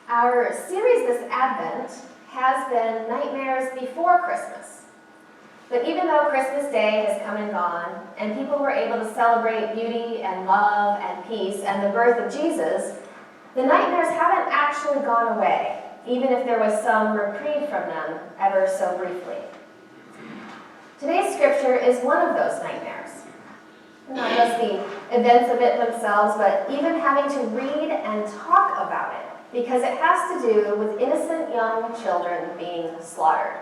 Our series this Advent has been Nightmares Before Christmas. But even though Christmas Day has come and gone, and people were able to celebrate beauty and love and peace and the birth of Jesus, the nightmares haven't actually gone away, even if there was some reprieve from them ever so briefly. Today's scripture is one of those nightmares. Not just the events of it themselves, but even having to read and talk about it, because it has to do with innocent young children being slaughtered.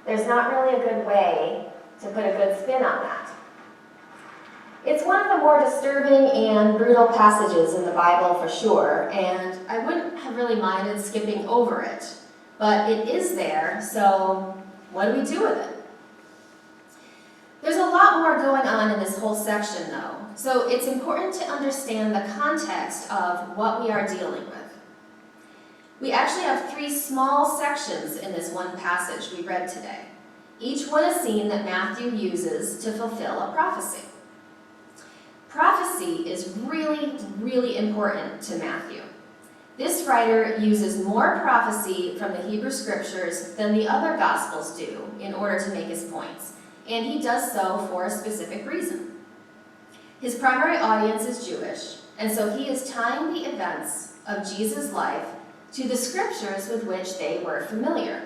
There's not really a good way to put a good spin on that. It's one of the more disturbing and brutal passages in the Bible for sure, and I wouldn't have really minded skipping over it, but it is there, so what do we do with it? There's a lot more going on in this whole section, though, so it's important to understand the context of what we are dealing with. We actually have three small sections in this one passage we read today. Each one a scene that Matthew uses to fulfill a prophecy. Prophecy is really, really important to Matthew. This writer uses more prophecy from the Hebrew Scriptures than the other Gospels do in order to make his points, and he does so for a specific reason. His primary audience is Jewish, and so he is tying the events of Jesus' life to the scriptures with which they were familiar.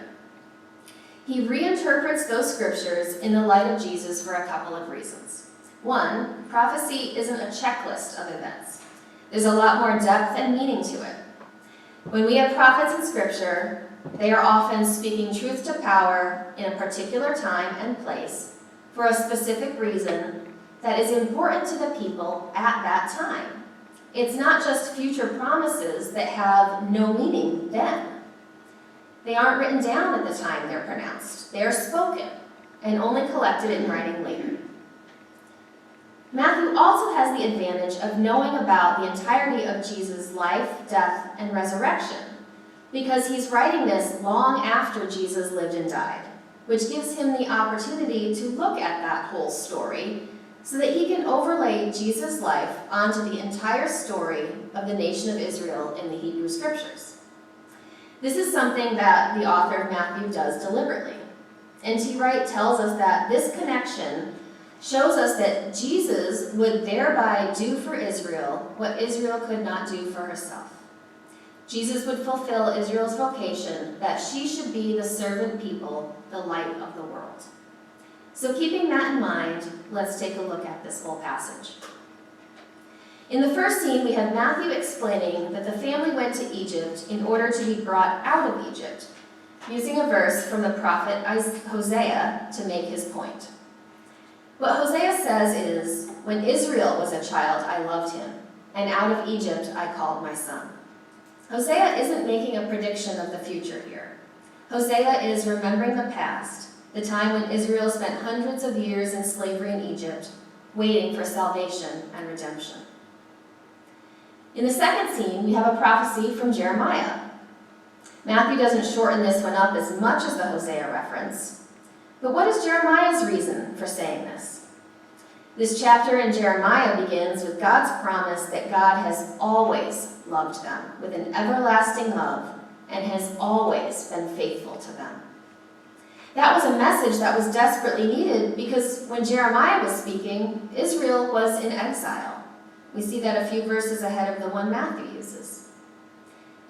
He reinterprets those scriptures in the light of Jesus for a couple of reasons. One, prophecy isn't a checklist of events. There's a lot more depth and meaning to it. When we have prophets in scripture, they are often speaking truth to power in a particular time and place for a specific reason that is important to the people at that time. It's not just future promises that have no meaning then. They aren't written down at the time they're pronounced. They are spoken and only collected in writing later. Matthew also has the advantage of knowing about the entirety of Jesus' life, death, and resurrection, because he's writing this long after Jesus lived and died, which gives him the opportunity to look at that whole story so that he can overlay Jesus' life onto the entire story of the nation of Israel in the Hebrew Scriptures. This is something that the author of Matthew does deliberately. N.T. Wright tells us that this connection shows us that Jesus would thereby do for Israel what Israel could not do for herself. Jesus would fulfill Israel's vocation that she should be the servant people, the light of the world. So keeping that in mind, let's take a look at this whole passage. In the first scene, we have Matthew explaining that the family went to Egypt in order to be brought out of Egypt, using a verse from the prophet Hosea to make his point. What Hosea says is, "When Israel was a child, I loved him, and out of Egypt I called my son." Hosea isn't making a prediction of the future here. Hosea is remembering the past, the time when Israel spent hundreds of years in slavery in Egypt, waiting for salvation and redemption. In the second scene, we have a prophecy from Jeremiah. Matthew doesn't shorten this one up as much as the Hosea reference, but what is Jeremiah's reason for saying this? This chapter in Jeremiah begins with God's promise that God has always loved them with an everlasting love and has always been faithful to them. That was a message that was desperately needed because when Jeremiah was speaking, Israel was in exile. We see that a few verses ahead of the one Matthew uses.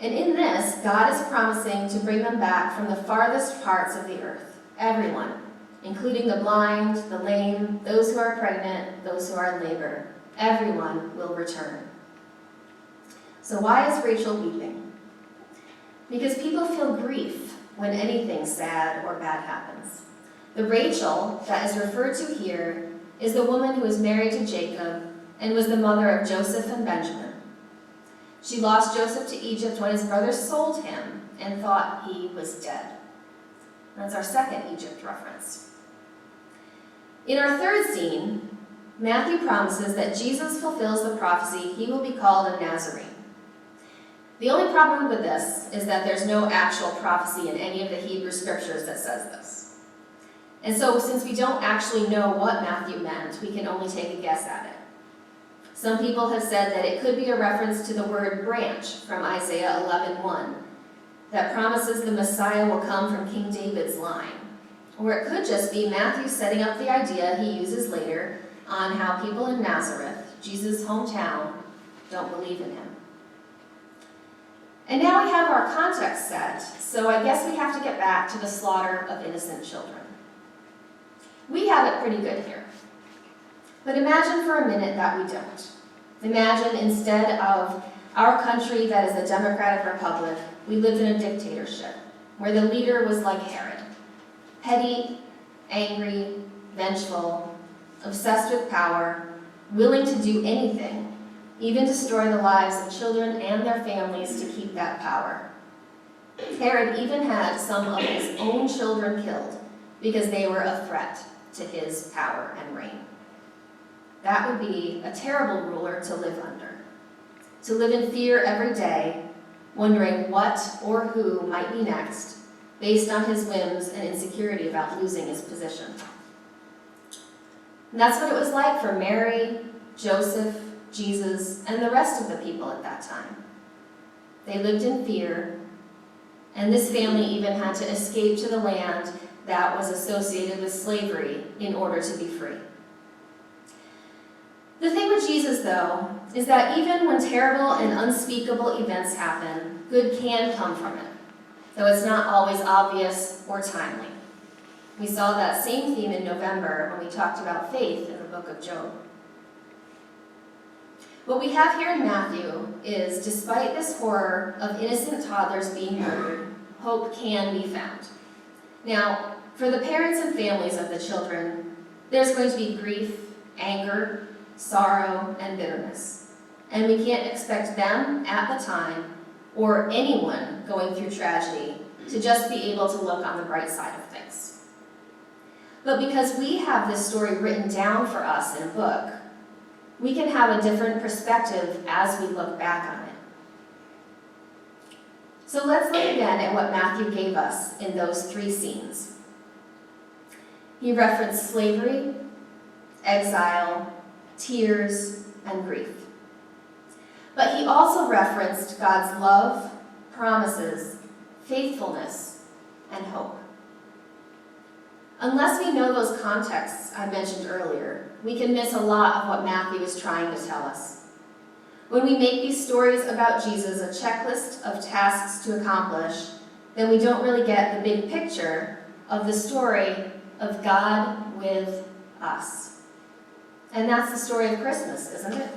And in this, God is promising to bring them back from the farthest parts of the earth, everyone, including the blind, the lame, those who are pregnant, those who are in labor. Everyone will return. So why is Rachel weeping? Because people feel grief when anything sad or bad happens. The Rachel that is referred to here is the woman who was married to Jacob and was the mother of Joseph and Benjamin. She lost Joseph to Egypt when his brothers sold him and thought he was dead. That's our second Egypt reference. In our third scene, Matthew promises that Jesus fulfills the prophecy he will be called a Nazarene. The only problem with this is that there's no actual prophecy in any of the Hebrew scriptures that says this. And so since we don't actually know what Matthew meant, we can only take a guess at it. Some people have said that it could be a reference to the word branch from Isaiah 11:1, that promises the Messiah will come from King David's line. Or it could just be Matthew setting up the idea he uses later on how people in Nazareth, Jesus' hometown, don't believe in him. And now we have our context set, so I guess we have to get back to the slaughter of innocent children. We have it pretty good here. But imagine for a minute that we don't. Imagine instead of our country that is a democratic republic, we lived in a dictatorship, where the leader was like Herod. Petty, angry, vengeful, obsessed with power, willing to do anything, even destroy the lives of children and their families to keep that power. Herod even had some of his own children killed because they were a threat to his power and reign. That would be a terrible ruler to live under. To live in fear every day, wondering what or who might be next, based on his whims and insecurity about losing his position. And that's what it was like for Mary, Joseph, Jesus, and the rest of the people at that time. They lived in fear, and this family even had to escape to the land that was associated with slavery in order to be free. The thing with Jesus, though, is that even when terrible and unspeakable events happen, good can come from it, though it's not always obvious or timely. We saw that same theme in November when we talked about faith in the book of Job. What we have here in Matthew is, despite this horror of innocent toddlers being murdered, hope can be found. Now, for the parents and families of the children, there's going to be grief, anger, sorrow, and bitterness. And we can't expect them at the time, or anyone going through tragedy, to just be able to look on the bright side of things. But because we have this story written down for us in a book, we can have a different perspective as we look back on it. So let's look again at what Matthew gave us in those three scenes. He referenced slavery, exile, tears, and grief. But he also referenced God's love, promises, faithfulness, and hope. Unless we know those contexts I mentioned earlier, we can miss a lot of what Matthew is trying to tell us. When we make these stories about Jesus a checklist of tasks to accomplish, then we don't really get the big picture of the story of God with us. And that's the story of Christmas, isn't it?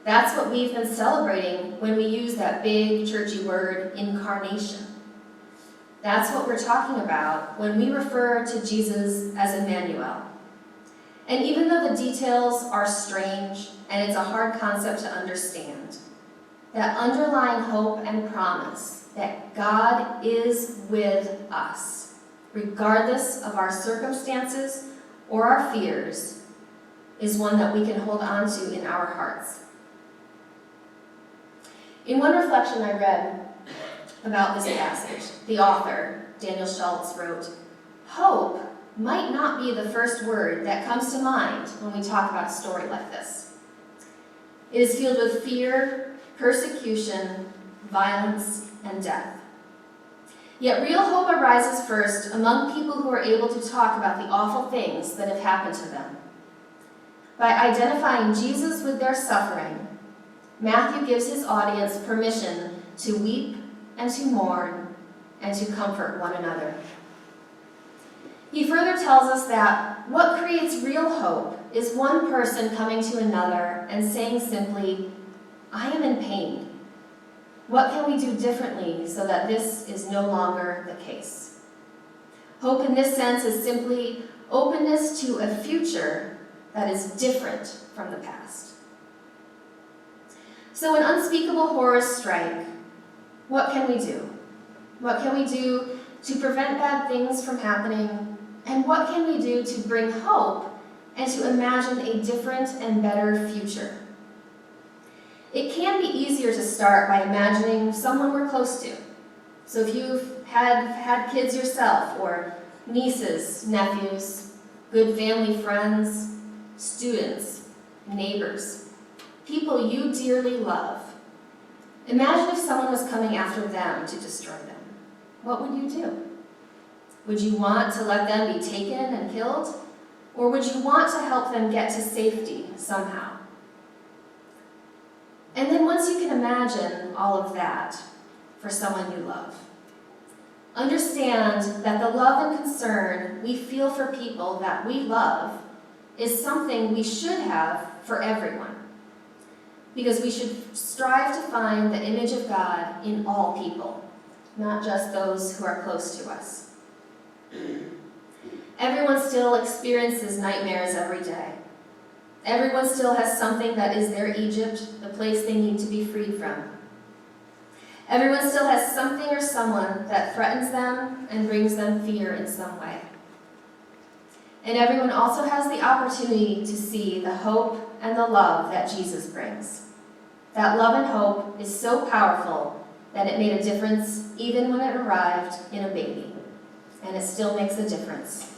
That's what we've been celebrating when we use that big churchy word, incarnation. That's what we're talking about when we refer to Jesus as Emmanuel. And even though the details are strange and it's a hard concept to understand, that underlying hope and promise that God is with us, regardless of our circumstances or our fears, is one that we can hold on to in our hearts. In one reflection I read about this passage, the author, Daniel Schultz, wrote, "Hope might not be the first word that comes to mind when we talk about a story like this. It is filled with fear, persecution, violence, and death. Yet real hope arises first among people who are able to talk about the awful things that have happened to them. By identifying Jesus with their suffering, Matthew gives his audience permission to weep and to mourn and to comfort one another." He further tells us that what creates real hope is one person coming to another and saying simply, "I am in pain. What can we do differently so that this is no longer the case?" Hope in this sense is simply openness to a future that is different from the past. So when unspeakable horrors strike, what can we do? What can we do to prevent bad things from happening? And what can we do to bring hope and to imagine a different and better future? It can be easier to start by imagining someone we're close to. So if you've had kids yourself, or nieces, nephews, good family friends, students, neighbors, people you dearly love, imagine if someone was coming after them to destroy them. what would you do? Would you want to let them be taken and killed? Or would you want to help them get to safety somehow? And then once you can imagine all of that for someone you love, understand that the love and concern we feel for people that we love is something we should have for everyone, because we should strive to find the image of God in all people, not just those who are close to us. Everyone still experiences nightmares every day. Everyone still has something that is their Egypt, the place they need to be freed from. Everyone still has something or someone that threatens them and brings them fear in some way. And everyone also has the opportunity to see the hope and the love that Jesus brings. That love and hope is so powerful that it made a difference even when it arrived in a baby. And it still makes a difference